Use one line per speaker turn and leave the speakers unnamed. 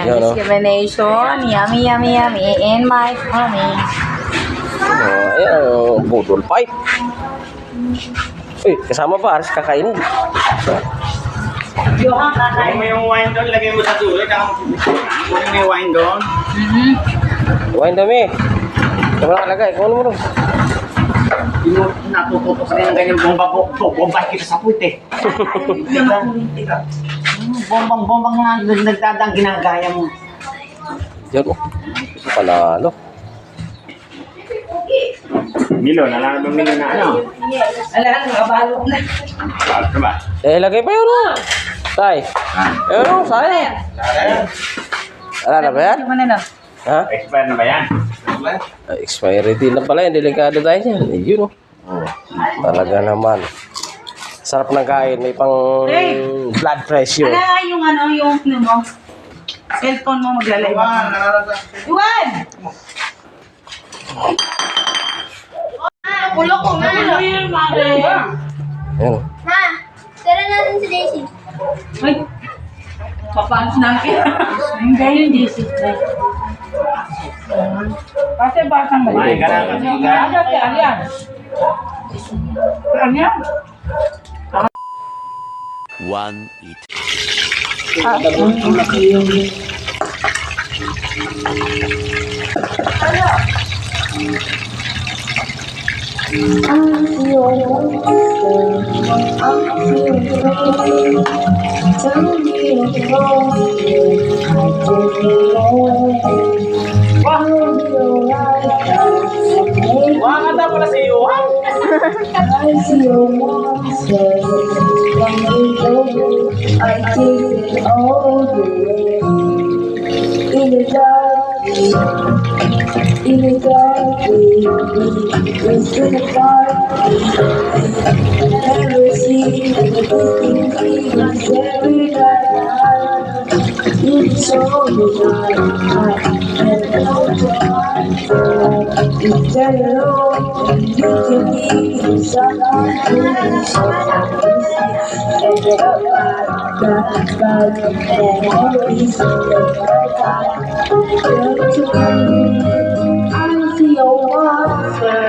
Yan, discrimination. Yummy, yummy, yummy. In my tummy.
Ayan, budol pipe. Uy, kasama pa, halos kakainin.
Johan, kakain.
Kung may yung wine doon, lagay mo sa dulo. Kung may wine doon.
Wine dami. Ito mo nakalagay, kung ano mo doon.
Natututo ka rin ng ganyan bomba kita sa puwit eh. Bombang nga nagdadang ginagaya mo.
Diyan mo. Panalo.
Milo, nalala ba Milo na ano?
Alam, nakabalok na.
Ano ba?
Eh, lagay pa yun. Tay. Ayun, sayang. Wala na ba yan?
Ano na?
Ha?
Expire na ba yan?
Expiry din na pala yan. Delikado tayo yan. Yun, oh. Talaga naman. Sarap ng kain. May pang blood pressure.
Ano nga yung yung mo? Cellphone mo maglalay mo. Iwan!
Kulo ko na.
Ayun.
Ma, tara natin si Daisy.
Ay! Papaans natin. Hindi yung Daisy. Kasi batang ba?
Ay, ganun kasi ka.
Ano si Arian? Arian?
One eat.
Wah, kata pala si Johan.
In the dark, it's in the dark. Never see everything every night. It's so hard, and no time. It's very low, you can be someone who's so and the memories of the I see your monster.